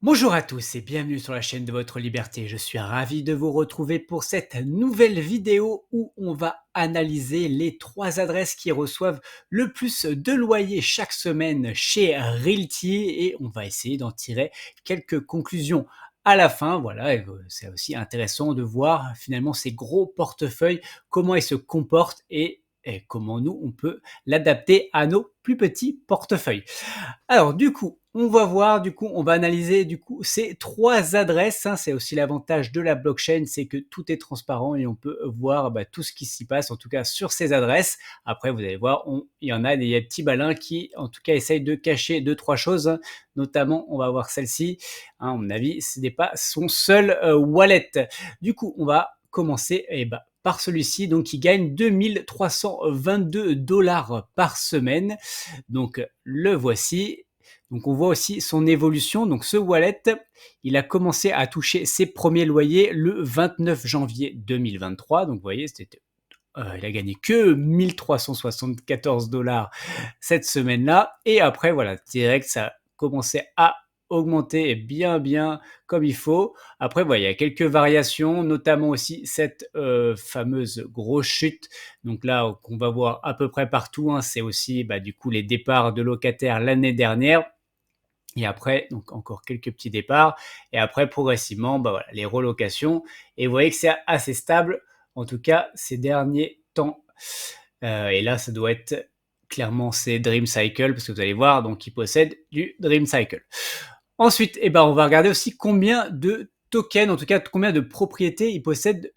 Bonjour à tous et bienvenue sur la chaîne de votre liberté. Je suis ravi de vous retrouver pour cette nouvelle vidéo où on va analyser les 3 adresses qui reçoivent le plus de loyers chaque semaine chez Realty et on va essayer d'en tirer quelques conclusions à la fin. Voilà, c'est aussi intéressant de voir finalement ces gros portefeuilles, comment ils se comportent et comment nous on peut l'adapter à nos plus petits portefeuilles. Alors du coup, on va voir, on va analyser ces 3 adresses, hein. C'est aussi l'avantage de la blockchain, c'est que tout est transparent et on peut voir, tout ce qui s'y passe, en tout cas sur ces adresses. Après, vous allez voir, il y en a des petits malins qui, en tout cas, essayent de cacher deux trois choses, hein. Notamment, on va voir celle-ci, hein, à mon avis, ce n'est pas son seul wallet. Du coup, on va commencer par celui-ci, donc qui gagne 2322 dollars par semaine. Donc le voici. Donc on voit aussi son évolution. Donc ce wallet, il a commencé à toucher ses premiers loyers le 29 janvier 2023. Donc vous voyez, il a gagné que 1374 dollars cette semaine-là. Et après, voilà, direct, ça a commencé à augmenter bien comme il faut. Après, voilà, il y a quelques variations, notamment aussi cette fameuse grosse chute. Donc là, qu'on va voir à peu près partout, hein, c'est aussi du coup les départs de locataires l'année dernière. Et après, donc encore quelques petits départs. Et après, progressivement, voilà, les relocations. Et vous voyez que c'est assez stable, en tout cas ces derniers temps. Et là, ça doit être clairement c'est Dream Cycle, parce que vous allez voir, donc il possède du Dream Cycle. Ensuite, on va regarder aussi combien de tokens, en tout cas combien de propriétés il possède.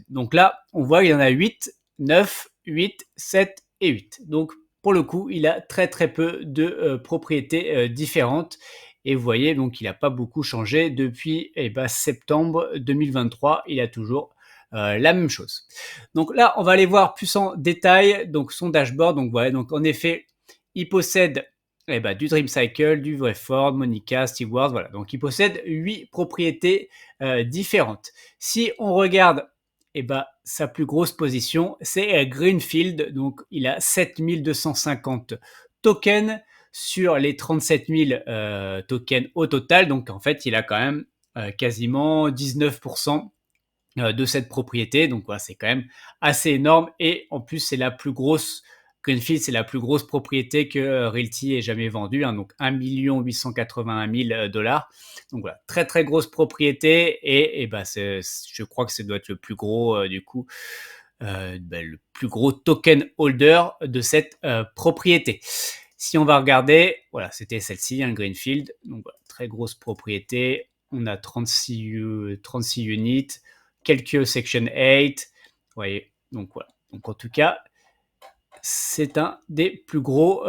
Donc là, on voit qu'il y en a 8, 9, 8, 7 et 8. Donc pour le coup, il a très peu de propriétés différentes. Et vous voyez, donc il n'a pas beaucoup changé depuis septembre 2023. Il a toujours la même chose. Donc là, on va aller voir plus en détail donc son dashboard. Donc voilà, donc en effet, il possède du Dream Cycle, du Wreford, Monica, Stewart, voilà. Donc il possède 8 propriétés différentes. Si on regarde sa plus grosse position, c'est Greenfield. Donc il a 7250 tokens sur les 37 000 tokens au total. Donc en fait, il a quand même quasiment 19% de cette propriété. Donc voilà, c'est quand même assez énorme. Et en plus, c'est la plus grosse. Greenfield, c'est la plus grosse propriété que Realty ait jamais vendue, hein, donc 1 881 000 dollars. Donc voilà, très grosse propriété et je crois que ça doit être le plus gros le plus gros token holder de cette propriété. Si on va regarder, voilà, c'était celle-ci, un Greenfield, donc voilà, très grosse propriété. On a 36 units, quelques Section 8, vous voyez, donc voilà. Donc en tout cas, c'est un des plus gros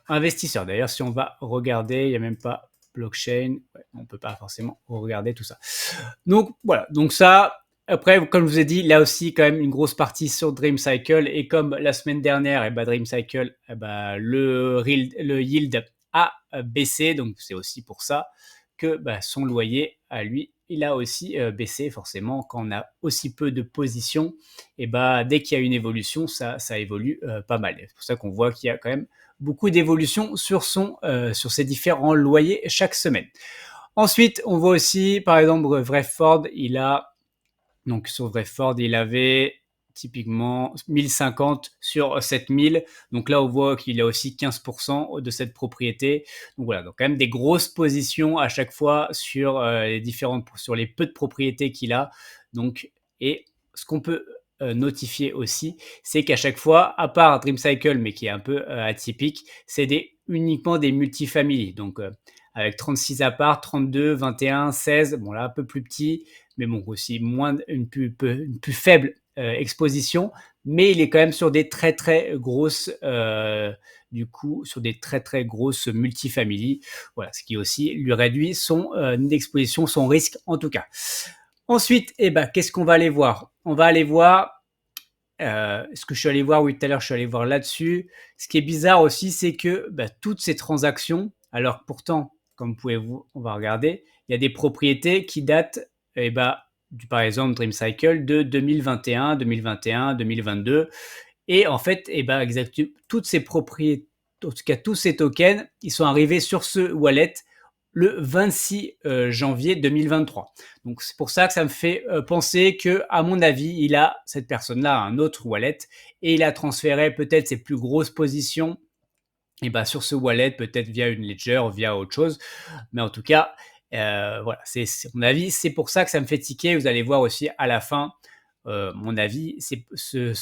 investisseurs. D'ailleurs, si on va regarder, il n'y a même pas blockchain, on ne peut pas forcément regarder tout ça. Donc voilà, donc ça, après, comme je vous ai dit, là aussi quand même une grosse partie sur Dream Cycle et comme la semaine dernière, Dream Cycle, le yield a baissé, donc c'est aussi pour ça que son loyer à lui, il a aussi baissé forcément quand on a aussi peu de positions. Et dès qu'il y a une évolution, ça évolue pas mal. C'est pour ça qu'on voit qu'il y a quand même beaucoup d'évolution sur ses différents loyers chaque semaine. Ensuite, on voit aussi, par exemple, Wreford, donc sur Wreford, il avait typiquement 1050 sur 7000. Donc là, on voit qu'il a aussi 15% de cette propriété. Donc voilà, donc quand même des grosses positions à chaque fois sur sur les peu de propriétés qu'il a. Donc, et ce qu'on peut notifier aussi, c'est qu'à chaque fois, à part Dream Cycle, mais qui est un peu atypique, c'est uniquement des multifamilies. Donc, avec 36 apparts, 32, 21, 16, bon là, un peu plus petit, mais bon, aussi une plus faible exposition, mais il est quand même sur des très grosses, sur des très grosses multifamilies. Voilà, ce qui aussi lui réduit son exposition, son risque en tout cas. Ensuite, qu'est-ce qu'on va aller voir? On va aller voir ce que je suis allé voir, oui, tout à l'heure, je suis allé voir là-dessus. Ce qui est bizarre aussi, c'est que toutes ces transactions, alors pourtant, comme vous pouvez on va regarder, il y a des propriétés qui datent, par exemple, Dream Cycle de 2021, 2021, 2022. Et en fait, exactement, toutes ces propriétés, en tout cas tous ces tokens, ils sont arrivés sur ce wallet le 26 janvier 2023. Donc c'est pour ça que ça me fait penser que, à mon avis, cette personne-là a un autre wallet et il a transféré peut-être ses plus grosses positions et bah, sur ce wallet, peut-être via une ledger, via autre chose. Mais en tout cas, voilà, c'est mon avis. C'est pour ça que ça me fait tiquer. Vous allez voir aussi à la fin, mon avis, c'est en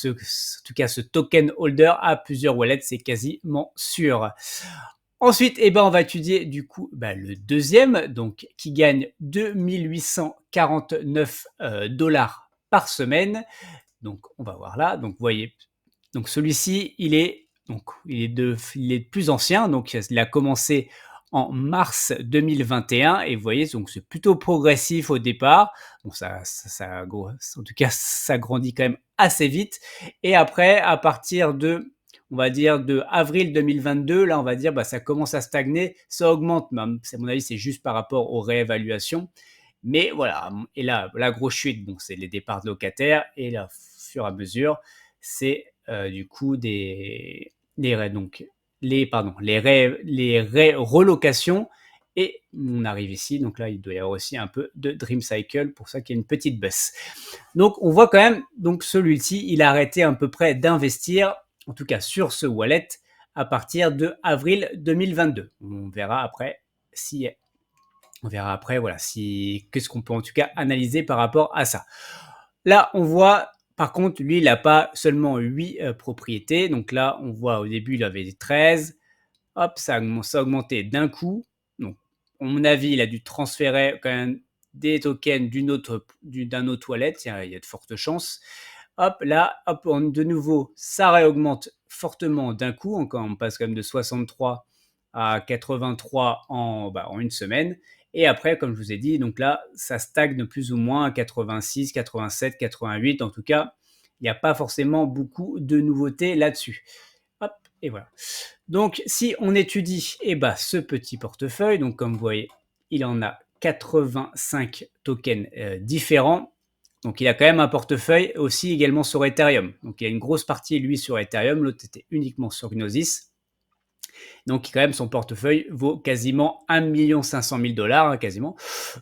tout cas, ce token holder a plusieurs wallets, c'est quasiment sûr. Ensuite, eh ben, on va étudier du coup bah, le deuxième, donc qui gagne 2 849 par semaine. Donc, on va voir là. Donc, vous voyez, donc celui-ci, il est plus ancien. Donc, il a commencé en mars 2021 et vous voyez, donc c'est plutôt progressif au départ. Bon, en tout cas, ça grandit quand même assez vite. Et après, à partir de, on va dire, de avril 2022, là, on va dire, bah, ça commence à stagner, ça augmente. Mais à mon avis, c'est juste par rapport aux réévaluations. Mais voilà, et là, la grosse chute, bon, c'est les départs de locataires et là, au fur et à mesure, c'est du coup donc les relocations et on arrive ici, donc là il doit y avoir aussi un peu de Dream Cycle, pour ça qu'il y a une petite baisse. Donc on voit quand même, donc celui-ci, il a arrêté à peu près d'investir, en tout cas sur ce wallet, à partir de avril 2022. On verra après si voilà, qu'est-ce qu'on peut en tout cas analyser par rapport à ça. Là, on voit, par contre, lui, il n'a pas seulement 8 propriétés. Donc là, on voit au début, il avait 13. Hop, ça a augmenté d'un coup. Donc, à mon avis, il a dû transférer quand même des tokens d'un autre wallet. Il y a de fortes chances. Hop, là, hop, de nouveau, ça réaugmente fortement d'un coup. Encore, on passe quand même de 63 à 83 en une semaine. Et après, comme je vous ai dit, donc là, ça stagne plus ou moins à 86, 87, 88. En tout cas, il n'y a pas forcément beaucoup de nouveautés là-dessus. Hop, et voilà. Donc, si on étudie ce petit portefeuille, donc comme vous voyez, il en a 85 tokens différents. Donc, il a quand même un portefeuille aussi également sur Ethereum. Donc, il y a une grosse partie, lui, sur Ethereum. L'autre était uniquement sur Gnosis. Donc, quand même, son portefeuille vaut quasiment 1 500 000 $, hein, quasiment.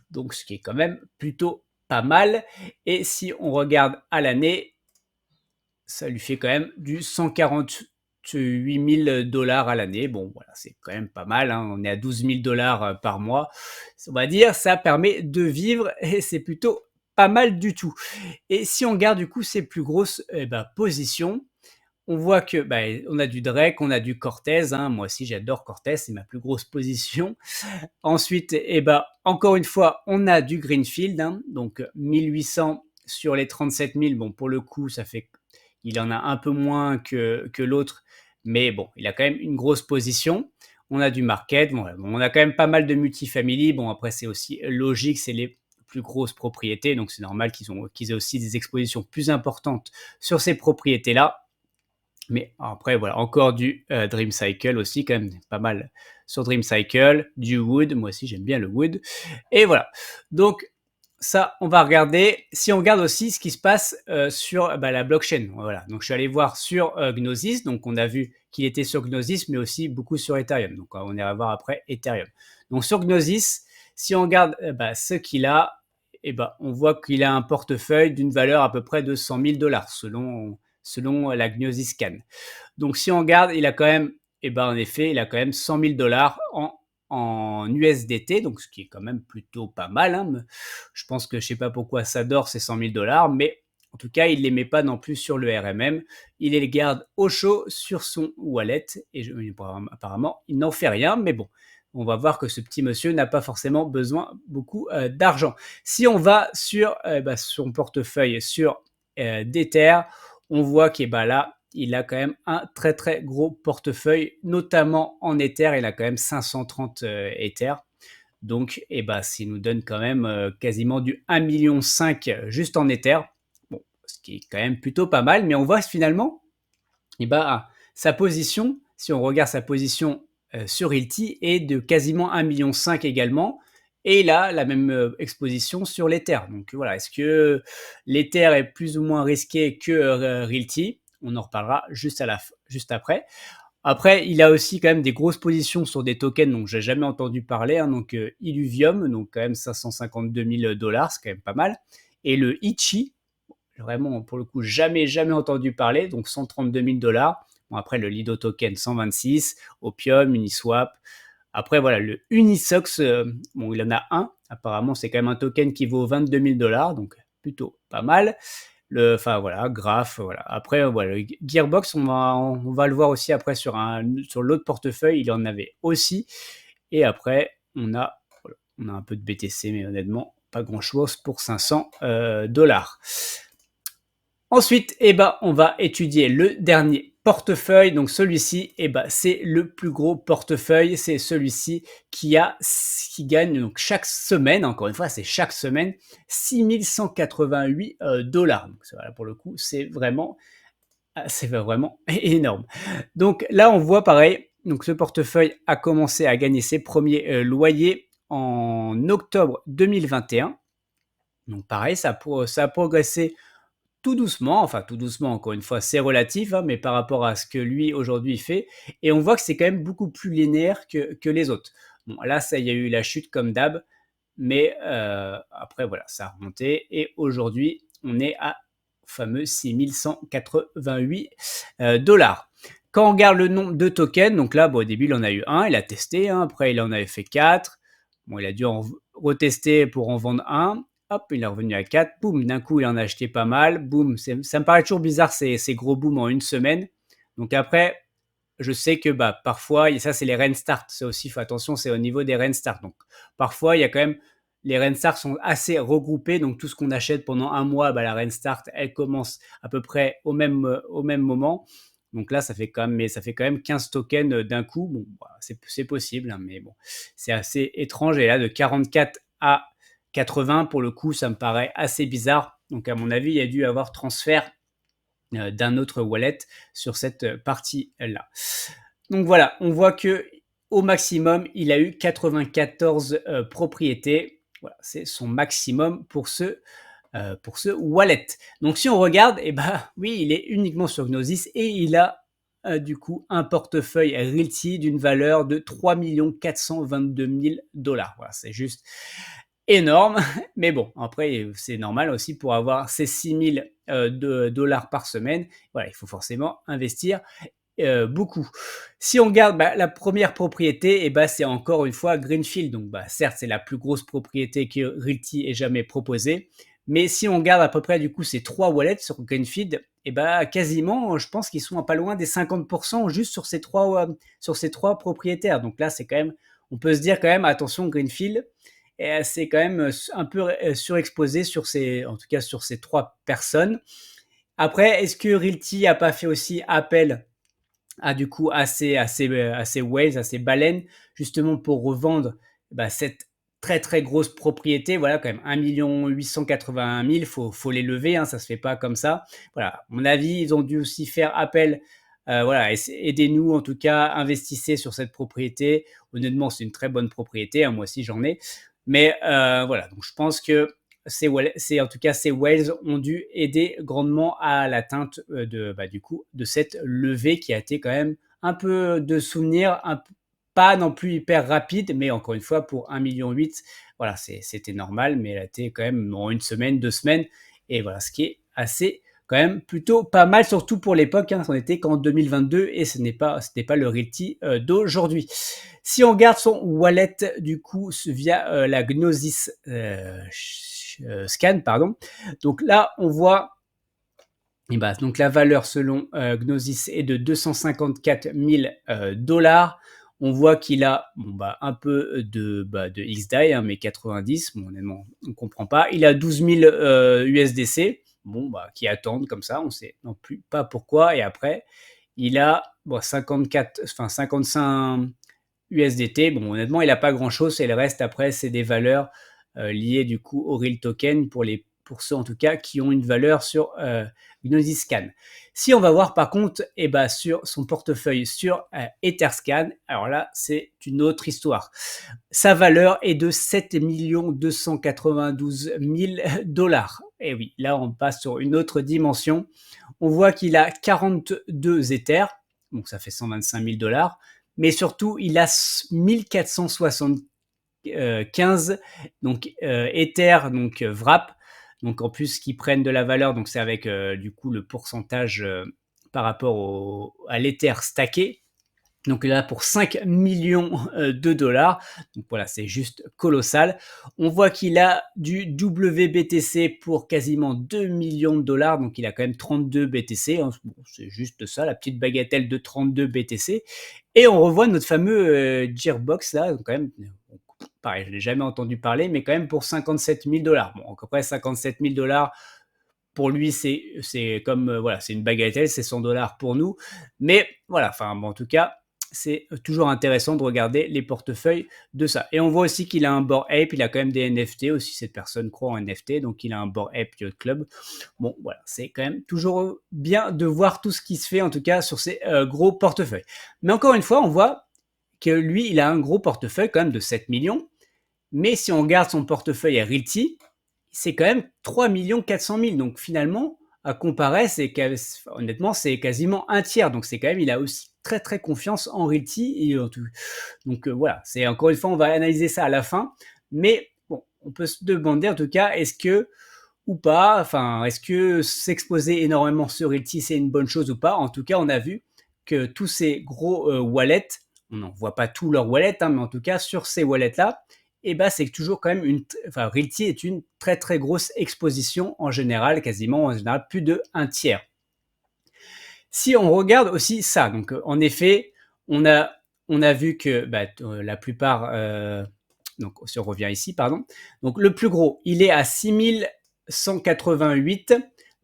Donc, ce qui est quand même plutôt pas mal. Et si on regarde à l'année, ça lui fait quand même du 148 000 $ à l'année. Bon, voilà, c'est quand même pas mal, hein. On est à 12 000 $ par mois. On va dire, ça permet de vivre et c'est plutôt pas mal du tout. Et si on regarde du coup ses plus grosses positions, on voit que on a du Drake, on a du Cortez, hein. Moi aussi j'adore Cortez, c'est ma plus grosse position. Ensuite, encore une fois, on a du Greenfield, hein. Donc 1800 sur les 37 000. Bon, pour le coup, il en a un peu moins que l'autre, mais bon, il a quand même une grosse position. On a du market, bon, on a quand même pas mal de multifamily. Bon, après, c'est aussi logique, c'est les plus grosses propriétés, donc c'est normal qu'ils aient aussi des expositions plus importantes sur ces propriétés-là. Mais après, voilà, encore du Dream Cycle aussi, quand même pas mal sur Dream Cycle, du Wood, moi aussi j'aime bien le Wood. Et voilà, donc ça, on va regarder. Si on regarde aussi ce qui se passe sur la blockchain, voilà. Donc je suis allé voir sur Gnosis, donc on a vu qu'il était sur Gnosis, mais aussi beaucoup sur Ethereum. Donc on ira voir après Ethereum. Donc sur Gnosis, si on regarde ce qu'il a, on voit qu'il a un portefeuille d'une valeur à peu près de 100 000 $ selon la Gnosis Scan. Donc si on regarde, il a quand même, en effet, il a quand même 100 000 $ en USDT, donc ce qui est quand même plutôt pas mal, hein. Je pense que je sais pas pourquoi ça dort ces 100 000 $, mais en tout cas, il les met pas non plus sur le RMM. Il les garde au chaud sur son wallet et apparemment, il n'en fait rien, mais bon. On va voir que ce petit monsieur n'a pas forcément besoin beaucoup d'argent. Si on va sur son portefeuille sur d'Ether, on voit qu'il là, il a quand même un très très gros portefeuille, notamment en Ether. Il a quand même 530 Ether. Donc, ça nous donne quand même quasiment du 1,5 million juste en Ether. Bon, ce qui est quand même plutôt pas mal. Mais on voit finalement, sa position, si on regarde sa position sur Realty, est de quasiment 1,5 million également. Et il a la même exposition sur l'Ether. Donc voilà, est-ce que l'Ether est plus ou moins risqué que Realty? On en reparlera juste après. Après, il a aussi quand même des grosses positions sur des tokens dont j'ai jamais entendu parler, hein, donc Illuvium, donc quand même 552 000 $, c'est quand même pas mal. Et le Ichi, vraiment pour le coup jamais entendu parler, donc 132 000 $. Bon, après le Lido token 126, Opium, Uniswap. Après voilà, le Unisox, bon il en a un, apparemment c'est quand même un token qui vaut 22 000 $, donc plutôt pas mal. Enfin voilà, Graph, voilà. Après voilà, le Gearbox, on va le voir aussi après sur l'autre portefeuille, il en avait aussi. Et après on a un peu de BTC, mais honnêtement pas grand chose pour 500 $. Ensuite, on va étudier le dernier portefeuille. Donc celui-ci, c'est le plus gros portefeuille. C'est celui-ci qui gagne donc chaque semaine, encore une fois, c'est chaque semaine, 6 188 $. Donc voilà, pour le coup, c'est vraiment énorme. Donc là, on voit pareil. Donc ce portefeuille a commencé à gagner ses premiers loyers en octobre 2021. Donc pareil, ça a progressé tout doucement, enfin tout doucement, encore une fois, c'est relatif, hein, mais par rapport à ce que lui aujourd'hui fait, et on voit que c'est quand même beaucoup plus linéaire que les autres. Bon, là, ça, il y a eu la chute comme d'hab, mais après, voilà, ça a remonté, et aujourd'hui, on est à fameux 6 188 $. Quand on regarde le nombre de tokens, donc là, bon, au début, il en a eu un, il a testé, hein, après, il en avait fait 4. Bon, il a dû en retester pour en vendre un. Hop, il est revenu à 4. Boum, d'un coup, il en a acheté pas mal. Boum, ça me paraît toujours bizarre ces gros booms en une semaine. Donc après, je sais que parfois, et ça c'est les rain start, ça aussi, faut attention, c'est au niveau des rain start. Donc parfois, il y a quand même, les rain start sont assez regroupés, donc tout ce qu'on achète pendant un mois, la rain start, elle commence à peu près au même moment. Donc là, ça fait quand même 15 tokens d'un coup. Bon, c'est possible, hein, mais bon, c'est assez étrange. Et là, de 44 à 80, pour le coup, ça me paraît assez bizarre. Donc à mon avis, il y a dû avoir transfert d'un autre wallet sur cette partie-là. Donc voilà, on voit que au maximum, il a eu 94 propriétés. Voilà, c'est son maximum pour ce wallet. Donc si on regarde, oui, il est uniquement sur Gnosis et il a du coup un portefeuille Realty d'une valeur de 3 422 000 $. Voilà, c'est juste énorme, mais bon, après, c'est normal aussi pour avoir ces 6 000 $ par semaine. Voilà, il faut forcément investir beaucoup. Si on regarde la première propriété, c'est encore une fois Greenfield. Donc, certes, c'est la plus grosse propriété que Realty ait jamais proposée. Mais si on regarde à peu près du coup ces trois wallets sur Greenfield, quasiment, je pense qu'ils sont pas loin des 50% juste sur ces trois propriétaires. Donc là, c'est quand même, on peut se dire quand même, attention, Greenfield, c'est quand même un peu surexposé en tout cas sur ces trois personnes. Après, est-ce que Realty a pas fait aussi appel du coup à ces whales, à ces baleines, justement pour revendre cette très très grosse propriété, voilà, quand même 1 881 000, faut les lever, hein, ça se fait pas comme ça. Voilà, à mon avis, ils ont dû aussi faire appel, voilà, aidez-nous en tout cas, investissez sur cette propriété. Honnêtement, c'est une très bonne propriété, hein, moi aussi j'en ai. Mais voilà, donc je pense que en tout cas, ces whales ont dû aider grandement à l'atteinte du coup, de cette levée qui a été quand même un peu de souvenir, pas non plus hyper rapide, mais encore une fois, pour 1,8 million, voilà, c'était normal, mais elle a été quand même en une semaine, 2 semaines, et voilà, ce qui est assez quand même plutôt pas mal, surtout pour l'époque, hein, on était qu'en 2022 et c'était pas le Realty d'aujourd'hui. Si on regarde son wallet, du coup, via la Gnosis Scan, pardon. Donc là, on voit donc la valeur selon Gnosis est de 254 000 $. On voit qu'il a un peu de XDAI, hein, mais 90, bon, honnêtement, on ne comprend pas. Il a 12 000 USDC, qui attendent comme ça, on ne sait non plus pas pourquoi. Et après, il a 55 USDT. Bon, honnêtement, il n'a pas grand-chose. Et le reste, après, c'est des valeurs liées du coup au Real Token pour ceux en tout cas qui ont une valeur sur Gnosis Scan. Si on va voir par contre sur son portefeuille sur Etherscan, alors là c'est une autre histoire. Sa valeur est de 7 292 000 $. Et oui, là on passe sur une autre dimension. On voit qu'il a 42 Ethers. donc ça fait 125 000 dollars. Mais surtout, il a 1475 donc Ether, donc Wrap, donc en plus qui prennent de la valeur, donc c'est avec du coup le pourcentage par rapport à l'Ether stacké. Donc là, pour 5 millions de dollars. Donc voilà, c'est juste colossal. On voit qu'il a du WBTC pour quasiment 2 millions de dollars. Donc il a quand même 32 BTC. Hein. Bon, c'est juste ça, la petite bagatelle de 32 BTC. Et on revoit notre fameux Gearbox là. Donc quand même, pareil, je ne l'ai jamais entendu parler, mais quand même pour 57 000 dollars. Bon, après 57 000 dollars, pour lui, c'est comme, voilà, c'est une bagatelle, c'est 100 dollars pour nous. Mais voilà, enfin, bon, en tout cas, c'est toujours intéressant de regarder les portefeuilles de ça. Et on voit aussi qu'il a un Bored Ape, il a quand même des NFT aussi, cette personne croit en NFT, donc il a un Bored Ape Yacht Club. Bon, voilà, c'est quand même toujours bien de voir tout ce qui se fait, en tout cas, sur ces gros portefeuilles. Mais encore une fois, on voit que lui, il a un gros portefeuille quand même de 7 millions. Mais si on regarde son portefeuille à Realty, c'est quand même 3 400 000. Donc finalement, à comparer, honnêtement, c'est quasiment un tiers. Donc c'est quand même, il a aussi très très confiance en Realty. Donc voilà, c'est encore une fois, on va analyser ça à la fin. Mais bon, on peut se demander en tout cas, est-ce que ou pas, enfin, est-ce que s'exposer énormément sur Realty, c'est une bonne chose ou pas? En tout cas, on a vu que tous ces gros wallets, on n'en voit pas tous leurs wallets, hein, mais en tout cas, sur ces wallets-là, et ben, c'est toujours quand même enfin, Realty est une très très grosse exposition en général, quasiment en général plus de un tiers. Si on regarde aussi ça, donc en effet, on a, on a vu que bah, la plupart, donc si on revient ici, pardon, donc le plus gros, il est à 6188,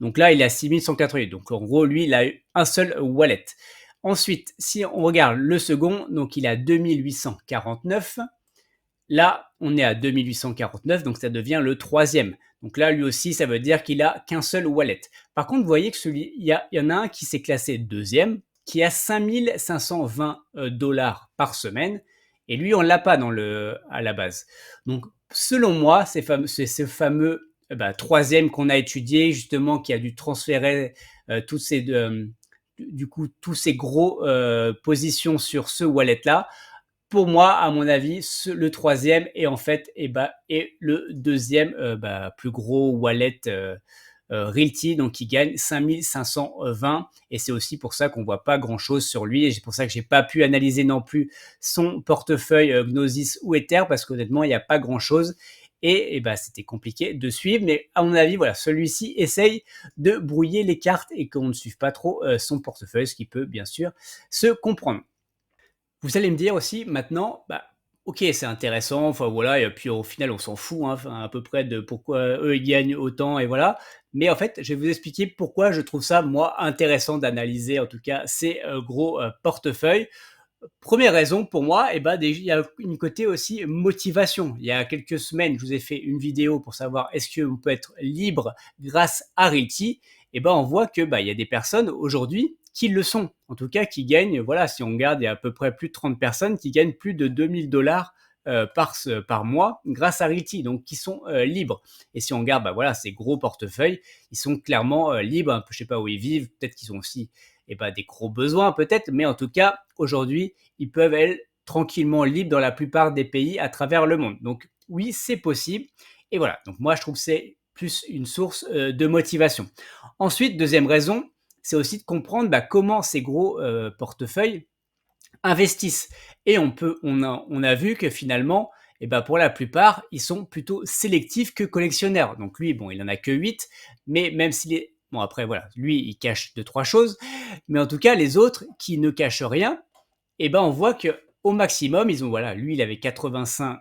donc là il est à 6188, donc en gros lui il a eu un seul wallet. Ensuite, si on regarde le second, donc il est à 2849. Là, on est à 2849, donc ça devient le troisième. Donc là, lui aussi, ça veut dire qu'il a qu'un seul wallet. Par contre, vous voyez que il y en a un qui s'est classé deuxième, qui a 5520 dollars par semaine, et lui, on l'a pas à la base. Donc, selon moi, c'est ce fameux bah, troisième qu'on a étudié, justement, qui a dû transférer du coup, tous ces gros positions sur ce wallet-là. Pour moi, à mon avis, le troisième est en fait est le deuxième plus gros wallet Realty, donc qui gagne 5520. Et c'est aussi pour ça qu'on voit pas grand-chose sur lui. Et c'est pour ça que j'ai pas pu analyser non plus son portefeuille Gnosis ou Ether, parce qu'honnêtement, il n'y a pas grand-chose. Et c'était compliqué de suivre. Mais à mon avis, voilà, celui-ci essaye de brouiller les cartes et qu'on ne suive pas trop son portefeuille, ce qui peut bien sûr se comprendre. Vous allez me dire aussi maintenant, bah, OK, c'est intéressant, enfin voilà, et puis au final, on s'en fout, hein, enfin, à peu près de pourquoi eux, ils gagnent autant et voilà. Mais en fait, je vais vous expliquer pourquoi je trouve ça, moi, intéressant d'analyser, en tout cas, ces gros portefeuilles. Première raison pour moi, il y a une côté aussi motivation. Il y a quelques semaines, je vous ai fait une vidéo pour savoir est-ce qu'on peut être libre grâce à Realty. On voit que il y a des personnes aujourd'hui qui le sont. En tout cas, qui gagnent, voilà, si on regarde, il y a à peu près plus de 30 personnes qui gagnent plus de 2000 dollars par mois grâce à Realty, donc qui sont libres. Et si on regarde, voilà, ces gros portefeuilles, ils sont clairement libres. Je ne sais pas où ils vivent, peut-être qu'ils ont aussi des gros besoins peut-être, mais en tout cas, aujourd'hui, ils peuvent être tranquillement libres dans la plupart des pays à travers le monde. Donc oui, c'est possible. Et voilà, donc moi, je trouve que c'est plus une source de motivation. Ensuite, deuxième raison, c'est aussi de comprendre comment ces gros portefeuilles investissent. Et on a vu que finalement, pour la plupart, ils sont plutôt sélectifs que collectionneurs. Donc lui, bon, il en a que 8, mais même s'il est... Bon, après, voilà, lui, il cache deux, trois choses. Mais en tout cas, les autres qui ne cachent rien, on voit que au maximum, ils ont, voilà, lui, il avait 85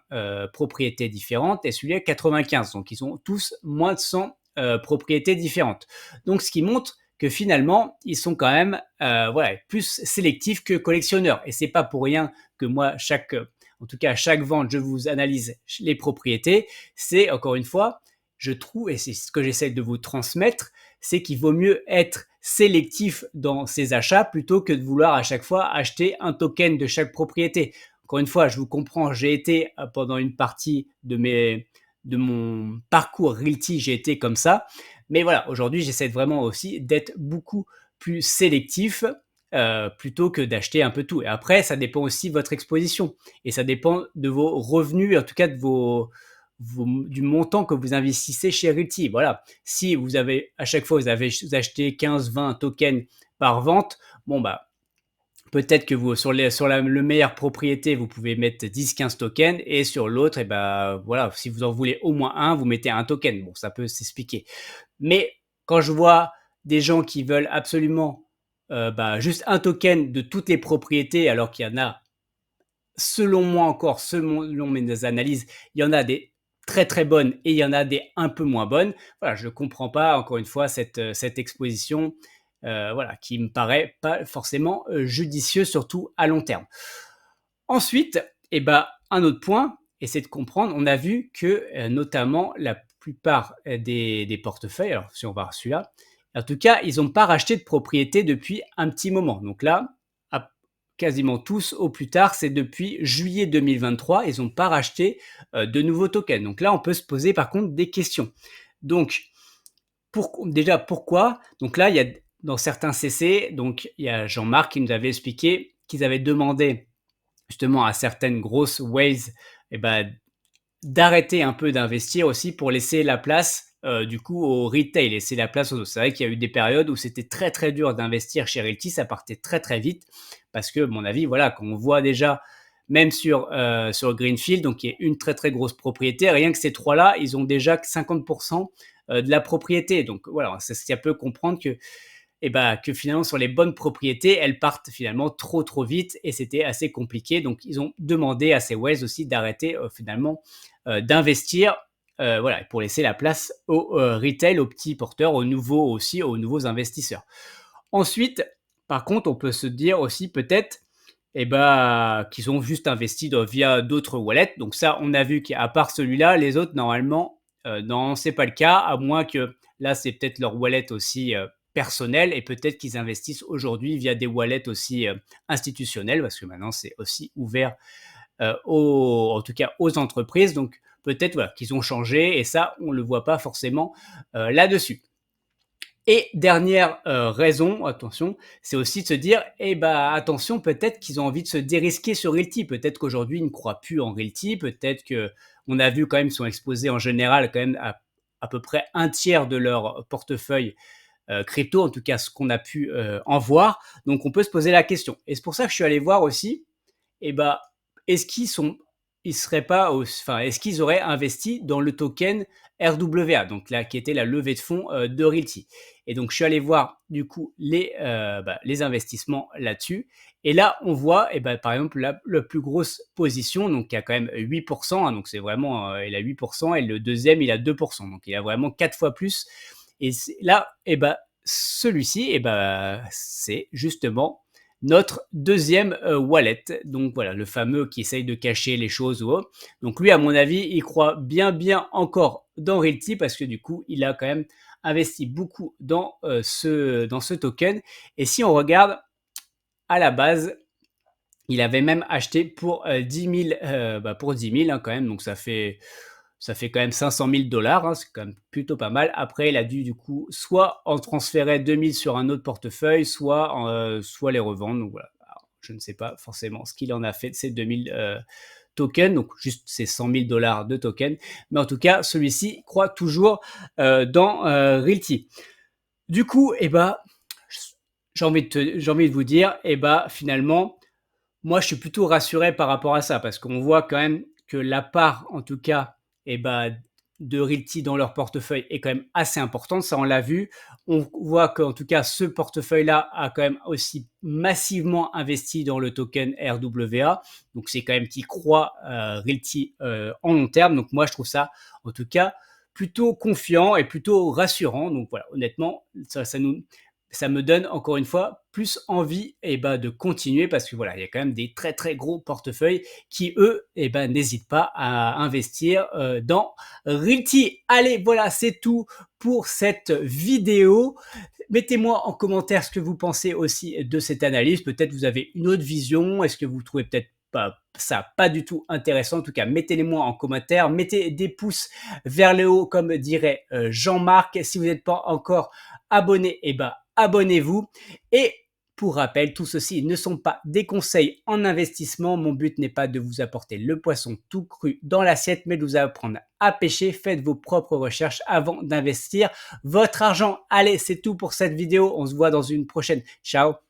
propriétés différentes et celui-là 95. Donc, ils ont tous moins de 100 propriétés différentes. Donc, ce qui montre que finalement, ils sont quand même voilà, plus sélectifs que collectionneurs. Et c'est pas pour rien que moi, en tout cas, à chaque vente, je vous analyse les propriétés. C'est, encore une fois, je trouve, et c'est ce que j'essaie de vous transmettre, c'est qu'il vaut mieux être sélectif dans ses achats plutôt que de vouloir à chaque fois acheter un token de chaque propriété. Encore une fois, je vous comprends, j'ai été pendant une partie de mon parcours Realty, j'ai été comme ça. Mais voilà, aujourd'hui, j'essaie vraiment aussi d'être beaucoup plus sélectif plutôt que d'acheter un peu tout. Et après, ça dépend aussi de votre exposition et ça dépend de vos revenus, en tout cas de du montant que vous investissez chez Realty. Voilà. Si vous avez, à chaque fois, vous achetez 15-20 tokens par vente, bon, bah, peut-être que vous, sur le meilleure propriété, vous pouvez mettre 10-15 tokens et sur l'autre, et ben, voilà, si vous en voulez au moins un, vous mettez un token. Bon, ça peut s'expliquer. Mais quand je vois des gens qui veulent absolument bah, juste un token de toutes les propriétés, alors qu'il y en a, selon moi encore, selon mes analyses, il y en a des très très bonnes et il y en a des un peu moins bonnes. Voilà, je ne comprends pas, encore une fois, cette exposition voilà, qui me paraît pas forcément judicieuse, surtout à long terme. Ensuite, eh ben, un autre point, et c'est de comprendre, on a vu que notamment la plupart des portefeuilles, alors si on va voir celui-là, en tout cas, ils n'ont pas racheté de propriété depuis un petit moment. Donc là, quasiment tous au plus tard, c'est depuis juillet 2023, ils n'ont pas racheté de nouveaux tokens. Donc là, on peut se poser par contre des questions. Donc, déjà, pourquoi? Donc là, il y a dans certains CC, donc il y a Jean-Marc qui nous avait expliqué qu'ils avaient demandé justement à certaines grosses ways eh ben, d'arrêter un peu d'investir aussi pour laisser la place du coup au retail, laisser la place aux autres. C'est vrai qu'il y a eu des périodes où c'était très très dur d'investir chez Realty, ça partait très très vite parce que, à mon avis, voilà, quand on voit déjà même sur Greenfield, donc qui est une très très grosse propriété, rien que ces trois-là, ils ont déjà 50% de la propriété. Donc voilà, ça peut comprendre que et bah, que finalement sur les bonnes propriétés, elles partent finalement trop trop vite et c'était assez compliqué. Donc ils ont demandé à ces Waze aussi d'arrêter finalement d'investir voilà, pour laisser la place au retail, aux petits porteurs, aux nouveaux aussi, aux nouveaux investisseurs. Ensuite, par contre, on peut se dire aussi peut-être qu'ils ont juste investi via d'autres wallets. Donc ça, on a vu qu'à part celui-là, les autres, normalement, non, c'est pas le cas, à moins que là, c'est peut-être leur wallet aussi personnel et peut-être qu'ils investissent aujourd'hui via des wallets aussi institutionnels parce que maintenant, c'est aussi ouvert en tout cas aux entreprises. Donc peut-être voilà, qu'ils ont changé et ça, on ne le voit pas forcément là-dessus. Et dernière raison, attention, c'est aussi de se dire, attention, peut-être qu'ils ont envie de se dérisquer sur Realty. Peut-être qu'aujourd'hui, ils ne croient plus en Realty. Peut-être qu'on a vu quand même, ils sont exposés en général quand même à peu près un tiers de leur portefeuille crypto, en tout cas ce qu'on a pu en voir. Donc on peut se poser la question. Et c'est pour ça que je suis allé voir aussi, eh ben, est-ce qu'ils sont, ils seraient pas, enfin, est-ce qu'ils auraient investi dans le token RWA, donc là, qui était la levée de fonds de Realty. Et donc, je suis allé voir du coup les investissements là-dessus. Et là, on voit, par exemple, la plus grosse position, donc qui a quand même 8%, hein, donc c'est vraiment, il a 8%, et le deuxième, il a 2%, donc il a vraiment 4 fois plus. Et là, celui-ci, c'est justement notre deuxième wallet. Donc voilà, le fameux qui essaye de cacher les choses ou autre. Donc lui, à mon avis, il croit bien encore dans Realty parce que du coup, il a quand même investi beaucoup dans ce token. Et si on regarde à la base, il avait même acheté pour 10 000, pour 10 000 hein, quand même. Donc ça fait quand même 500 000 dollars, hein, c'est quand même plutôt pas mal. Après, il a dû du coup soit en transférer 2000 sur un autre portefeuille, soit les revendre. Donc voilà, alors, je ne sais pas forcément ce qu'il en a fait de ces 2000 tokens, donc juste ces 100 000 dollars de tokens. Mais en tout cas, celui-ci croit toujours dans Realty. Du coup, j'ai envie de vous dire, finalement, moi, je suis plutôt rassuré par rapport à ça parce qu'on voit quand même que la part, en tout cas, de Realty dans leur portefeuille est quand même assez importante. Ça, on l'a vu. On voit qu'en tout cas, ce portefeuille-là a quand même aussi massivement investi dans le token RWA. Donc, c'est quand même qui croit Realty en long terme. Donc, moi, je trouve ça, en tout cas, plutôt confiant et plutôt rassurant. Donc, voilà, honnêtement, ça me donne encore une fois plus envie de continuer parce que voilà, il y a quand même des très très gros portefeuilles qui eux n'hésitent pas à investir dans Realty. Allez, voilà, c'est tout pour cette vidéo. Mettez-moi en commentaire ce que vous pensez aussi de cette analyse. Peut-être vous avez une autre vision. Est-ce que vous trouvez peut-être pas du tout intéressant? En tout cas, mettez-les-moi en commentaire. Mettez des pouces vers le haut, comme dirait Jean-Marc. Si vous n'êtes pas encore abonné, abonnez-vous. Et Pour rappel, tout ceci ne sont pas des conseils en investissement. Mon but n'est pas de vous apporter le poisson tout cru dans l'assiette, mais de vous apprendre à pêcher. Faites vos propres recherches avant d'investir votre argent. Allez, c'est tout pour cette vidéo. On se voit dans une prochaine. Ciao!